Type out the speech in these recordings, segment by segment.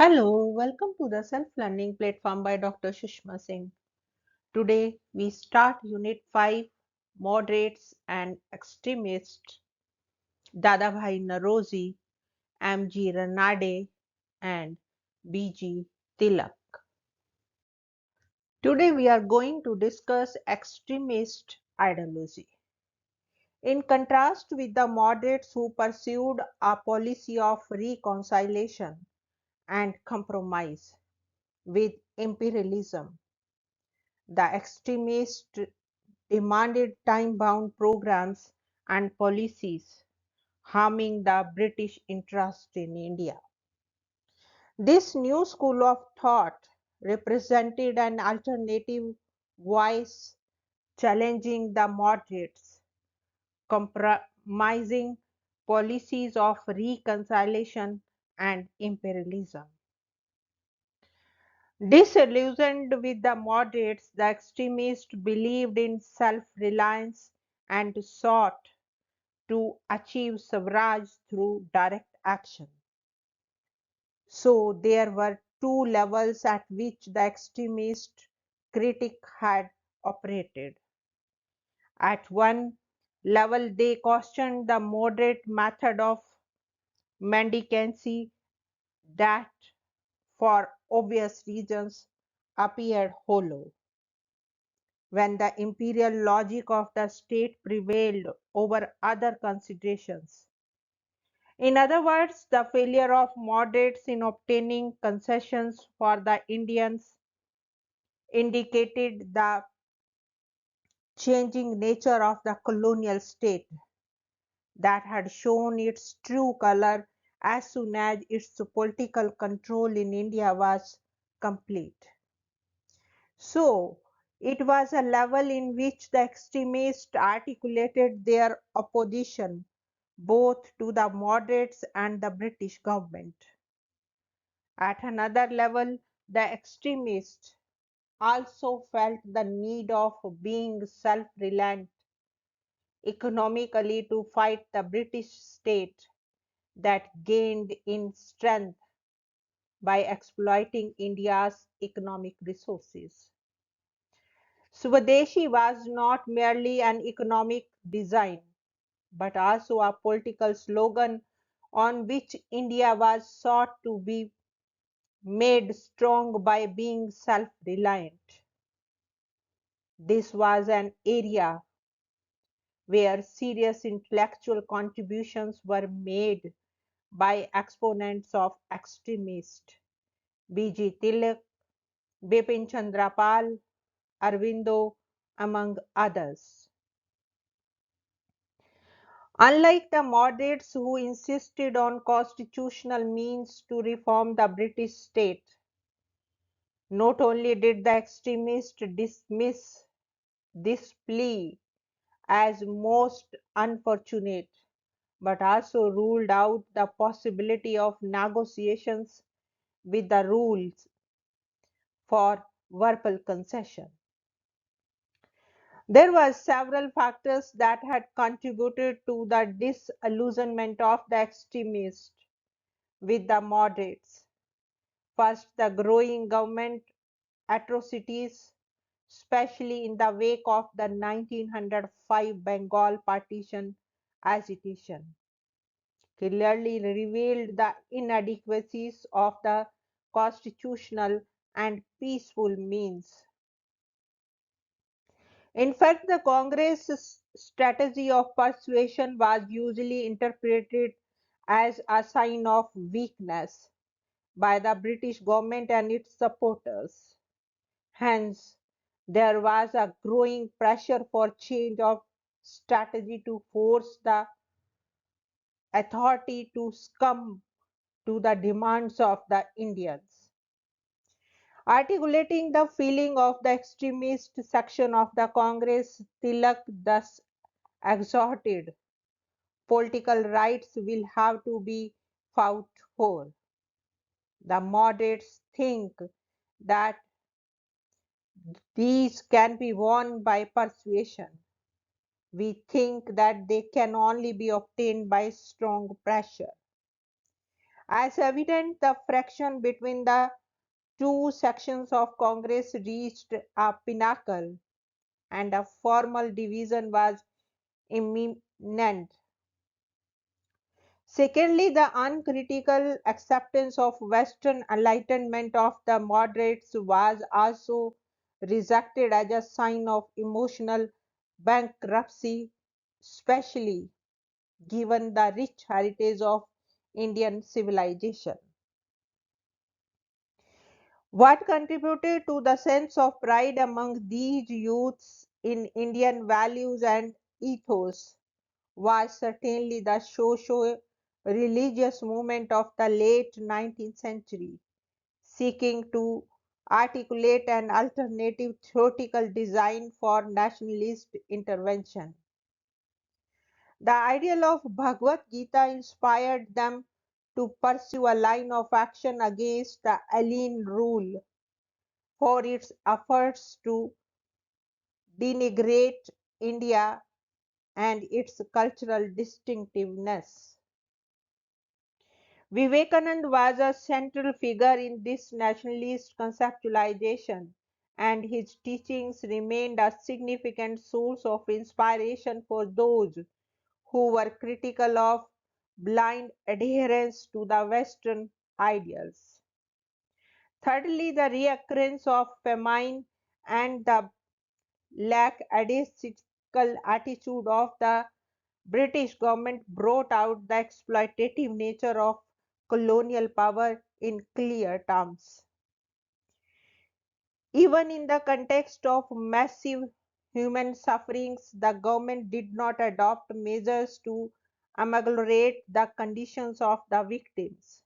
Hello, welcome to the self-learning platform by Dr. Sushma Singh. Today we start Unit 5, Moderates and Extremists, Dadabhai Naoroji, M.G. Ranade, and B.G. Tilak. Today we are going to discuss extremist ideology. In contrast with the moderates who pursued a policy of reconciliation and compromise with imperialism, the extremists demanded time-bound programs and policies harming the British interest in India. This new school of thought represented an alternative voice challenging the moderates, compromising policies of reconciliation and imperialism. Disillusioned with the moderates, the extremists believed in self-reliance and sought to achieve Swaraj through direct action. So there were two levels at which the extremist critic had operated. At one level, they questioned the moderate method of mendicancy that, for obvious reasons, appeared hollow. When the imperial logic of the state prevailed over other considerations. In other words, the failure of moderates in obtaining concessions for the Indians indicated the changing nature of the colonial state that had shown its true color as soon as its political control in India was complete. So, it was a level in which the extremists articulated their opposition both to the moderates and the British government. At another level, the extremists also felt the need of being self-reliant economically to fight the British state that gained in strength by exploiting India's economic resources. Swadeshi was not merely an economic design, but also a political slogan on which India was sought to be made strong by being self-reliant. This was an area where serious intellectual contributions were made by exponents of extremists B.G. Tilak, Bipin Chandra Pal, Aurobindo, among others. Unlike the moderates who insisted on constitutional means to reform the British state, not only did the extremists dismiss this plea as most unfortunate, but also ruled out the possibility of negotiations with the rules for verbal concession. There were several factors that had contributed to the disillusionment of the extremists with the moderates. First, the growing government atrocities, especially in the wake of the 1905 Bengal partition agitation, clearly revealed the inadequacies of the constitutional and peaceful means. In fact, the Congress's strategy of persuasion was usually interpreted as a sign of weakness by the British government and its supporters. Hence, there was a growing pressure for change of strategy to force the authority to succumb to the demands of the Indians. Articulating the feeling of the extremist section of the Congress, Tilak thus exhorted, political rights will have to be fought for. The moderates think that these can be won by persuasion. We think that they can only be obtained by strong pressure. As evident, the friction between the two sections of Congress reached a pinnacle, and a formal division was imminent. Secondly, the uncritical acceptance of Western enlightenment of the moderates was also rejected as a sign of emotional bankruptcy, especially given the rich heritage of Indian civilization. What contributed to the sense of pride among these youths in Indian values and ethos was certainly the socio-religious movement of the late 19th century, seeking to articulate an alternative theoretical design for nationalist intervention. The ideal of Bhagavad Gita inspired them to pursue a line of action against the alien rule for its efforts to denigrate India and its cultural distinctiveness. Vivekananda was a central figure in this nationalist conceptualization, and his teachings remained a significant source of inspiration for those who were critical of blind adherence to the Western ideals. Thirdly, the reoccurrence of famine and the lackadaisical attitude of the British government brought out the exploitative nature of colonial power in clear terms. Even in the context of massive human sufferings, the government did not adopt measures to ameliorate the conditions of the victims.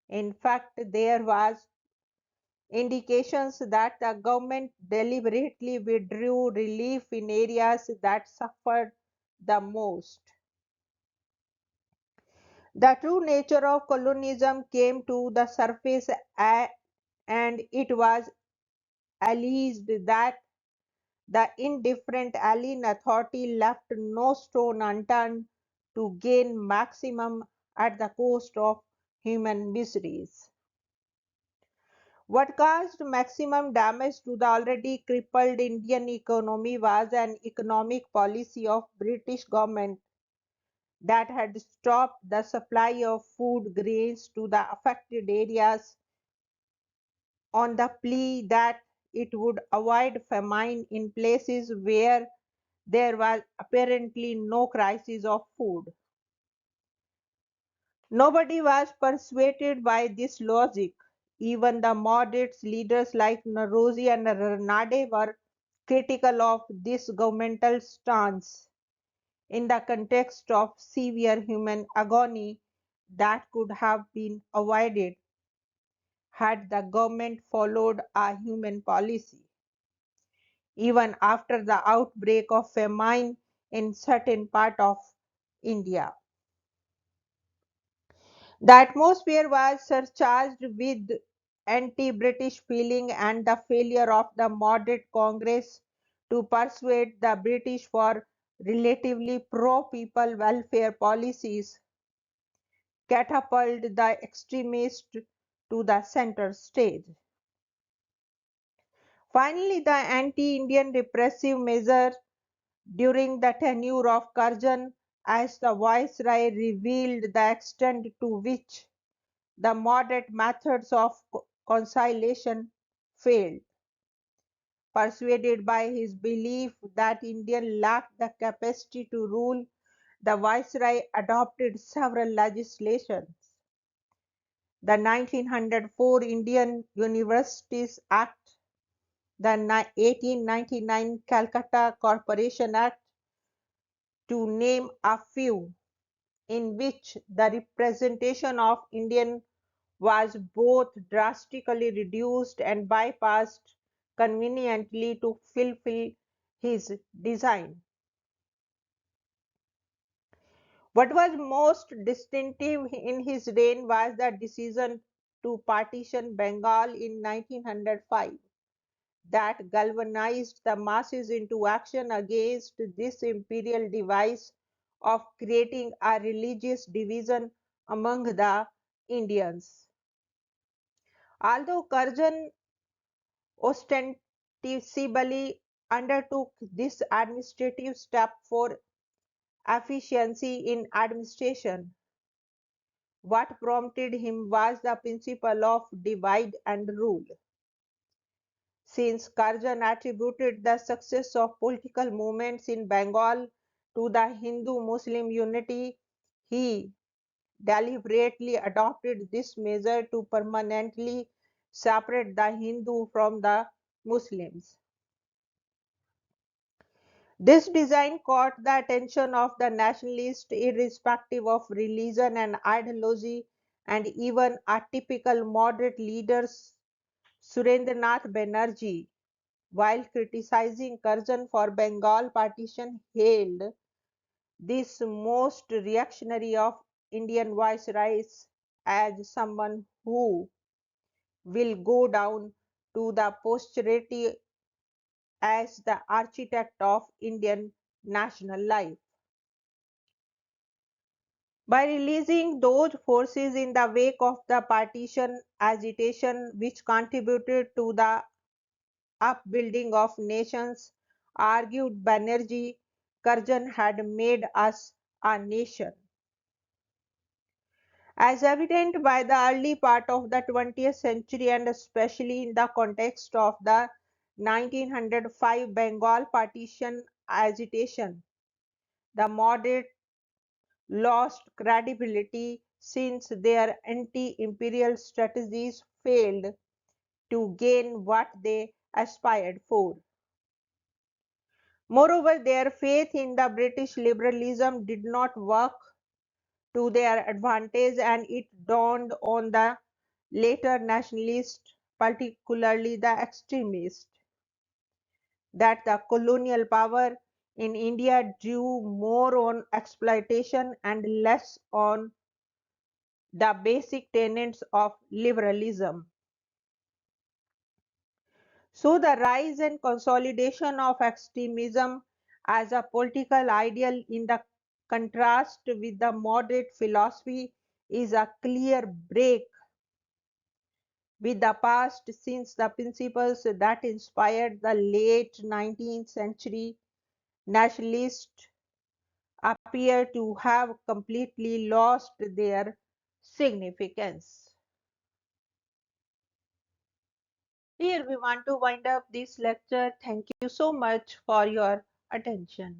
In fact, there was indications that the government deliberately withdrew relief in areas that suffered the most. The true nature of colonialism came to the surface, and it was alleged that the indifferent alien authority left no stone unturned to gain maximum at the cost of human miseries. What caused maximum damage to the already crippled Indian economy was an economic policy of British government that had stopped the supply of food grains to the affected areas on the plea that it would avoid famine in places where there was apparently no crisis of food. Nobody was persuaded by this logic. Even the moderate leaders like Naoroji and Ranade were critical of this governmental stance in the context of severe human agony that could have been avoided had the government followed a human policy. Even after the outbreak of famine in certain part of India, the atmosphere was surcharged with anti-British feeling, and the failure of the moderate Congress to persuade the British for relatively pro-people welfare policies catapulted the extremists to the center stage. Finally, the anti-Indian repressive measures during the tenure of Curzon as the Viceroy revealed the extent to which the moderate methods of conciliation failed. Persuaded by his belief that India lacked the capacity to rule, the Viceroy adopted several legislations. The 1904 Indian Universities Act, the 1899 Calcutta Corporation Act, to name a few, in which the representation of Indian was both drastically reduced and bypassed conveniently to fulfill his design. What was most distinctive in his reign was the decision to partition Bengal in 1905 that galvanized the masses into action against this imperial device of creating a religious division among the Indians. Although Curzon ostensibly undertook this administrative step for efficiency in administration, what prompted him was the principle of divide and rule. Since Curzon attributed the success of political movements in Bengal to the Hindu-Muslim unity, he deliberately adopted this measure to permanently separate the Hindu from the Muslims. This design caught the attention of the nationalists irrespective of religion and ideology, and even a typical moderate leader Surendranath Banerjee, while criticizing Curzon for Bengal partition, hailed this most reactionary of Indian viceroys as someone who will go down to the posterity as the architect of Indian national life. By releasing those forces in the wake of the partition agitation which contributed to the upbuilding of nations, argued Banerjee, Curzon had made us a nation. As evident by the early part of the 20th century and especially in the context of the 1905 Bengal partition agitation, the moderate lost credibility since their anti-imperial strategies failed to gain what they aspired for. Moreover, their faith in the British liberalism did not work to their advantage, and it dawned on the later nationalists, particularly the extremists, that the colonial power in India drew more on exploitation and less on the basic tenets of liberalism. So, the rise and consolidation of extremism as a political ideal in the contrast with the moderate philosophy is a clear break with the past, since the principles that inspired the late 19th century nationalists appear to have completely lost their significance. Here we want to wind up this lecture. Thank you so much for your attention.